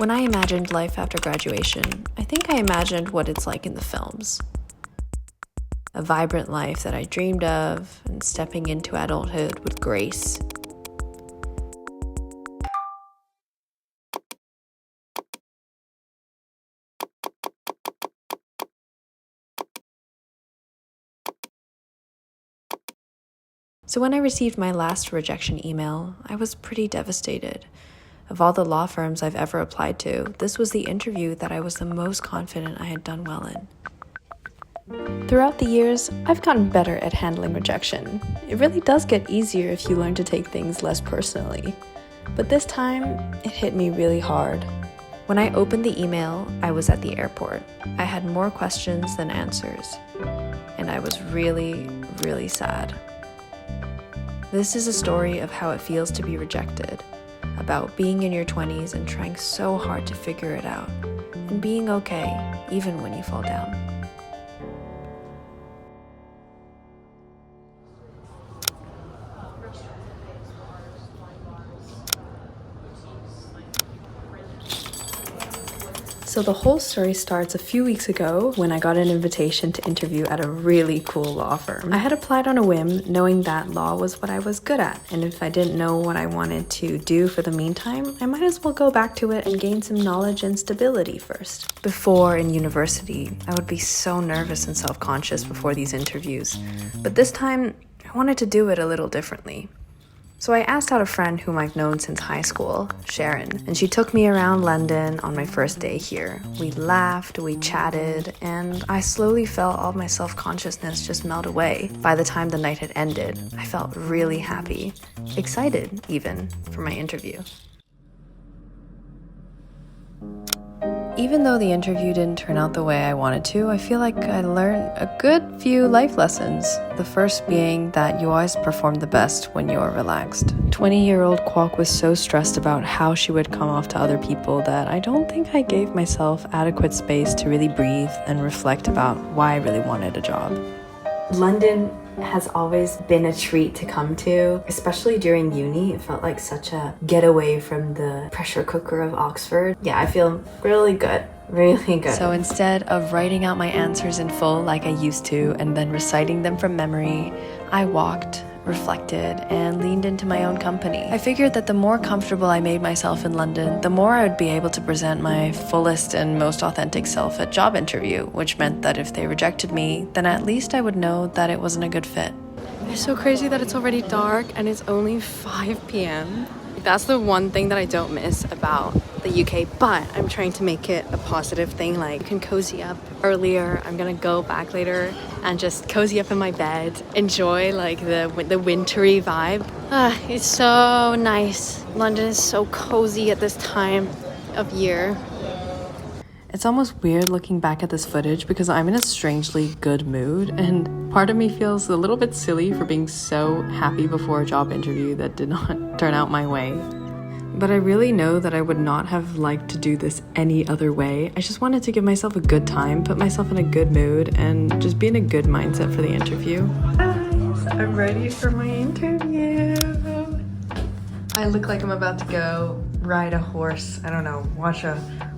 When I imagined life after graduation, I think I imagined what it's like in the films. A vibrant life that I dreamed of, and stepping into adulthood with grace. So when I received my last rejection email, I was pretty devastated. Of all the law firms I've ever applied to, this was the interview that I was the most confident I had done well in. Throughout the years, I've gotten better at handling rejection. It really does get easier if you learn to take things less personally. But this time, it hit me really hard. When I opened the email, I was at the airport. I had more questions than answers. And I was really, really sad. This is a story of how it feels to be rejected, about being in your 20s and trying so hard to figure it out, and being okay even when you fall down. So the whole story starts a few weeks ago when I got an invitation to interview at a really cool law firm. I had applied on a whim, knowing that law was what I was good at, and if I didn't know what I wanted to do for the meantime, I might as well go back to it and gain some knowledge and stability first. Before, in university, I would be so nervous and self-conscious before these interviews, but this time, I wanted to do it a little differently. So I asked out a friend whom I've known since high school, Sharon, and she took me around London on my first day here. We laughed, we chatted, and I slowly felt all my self-consciousness just melt away. By the time the night had ended, I felt really happy, excited even, for my interview. Even though the interview didn't turn out the way I wanted to, I feel like I learned a good few life lessons. The first being that you always perform the best when you're relaxed. 20-year-old Kwok was so stressed about how she would come off to other people that I don't think I gave myself adequate space to really breathe and reflect about why I really wanted a job. London has always been a treat to come to, especially during uni. It felt like such a getaway from the pressure cooker of Oxford. Yeah, I feel really good. Really good. So instead of writing out my answers in full like I used to and then reciting them from memory, I walked, reflected, and leaned into my own company. I figured that the more comfortable I made myself in London, the more I would be able to present my fullest and most authentic self at job interview, which meant that if they rejected me, then at least I would know that it wasn't a good fit. It's so crazy that it's already dark and it's only 5 p.m. That's the one thing that I don't miss about the UK, but I'm trying to make it a positive thing. Like, I can cozy up earlier. I'm gonna go back later and just cozy up in my bed, enjoy like the wintry vibe. It's so nice. London is so cozy at this time of year. It's almost weird looking back at this footage because I'm in a strangely good mood, and part of me feels a little bit silly for being so happy before a job interview that did not turn out my way. But I really know that I would not have liked to do this any other way. I just wanted to give myself a good time, put myself in a good mood, and just be in a good mindset for the interview. Guys, I'm ready for my interview. I look like I'm about to go ride a horse. I don't know, watch a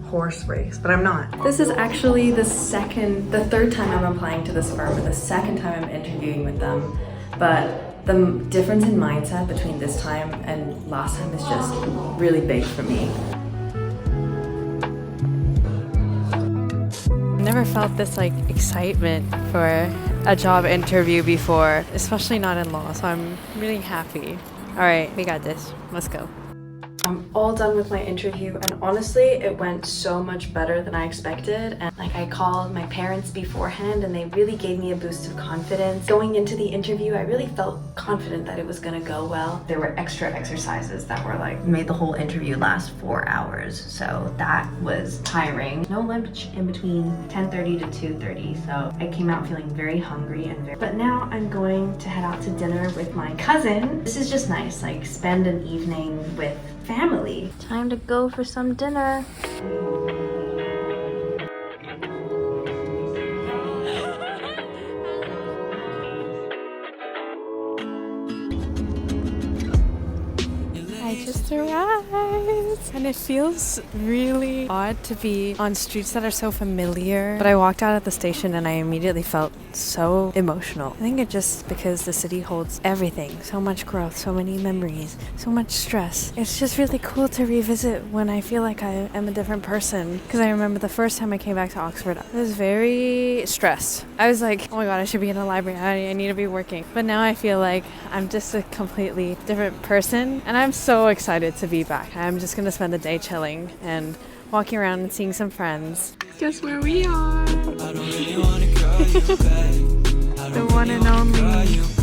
horse race, but I'm not. This is actually the third time I'm applying to this firm and the second time I'm interviewing with them. But the difference in mindset between this time and last time is just really big for me. Never felt this like excitement for a job interview before, especially not in law, so I'm really happy. All right, we got this. Let's go. I'm all done with my interview, and honestly, it went so much better than I expected. And like, I called my parents beforehand and they really gave me a boost of confidence. Going into the interview, I really felt confident that it was gonna go well. There were extra exercises that were like, made the whole interview last 4 hours. So that was tiring. No lunch in between 10:30 to 2:30. So I came out feeling very hungry but now I'm going to head out to dinner with my cousin. This is just nice, like spend an evening with family. Time to go for some dinner. I just arrived. And it feels really odd to be on streets that are so familiar. But I walked out at the station and I immediately felt so emotional. I think it's just because the city holds everything, so much growth, so many memories, so much stress. It's just really cool to revisit when I feel like I am a different person. Because I remember the first time I came back to Oxford, I was very stressed. I was like, oh my god, I should be in a library, I need to be working. But now I feel like I'm just a completely different person, and I'm so excited to be back. I'm just gonna spend the day chilling and walking around and seeing some friends. Guess where we are? The one and only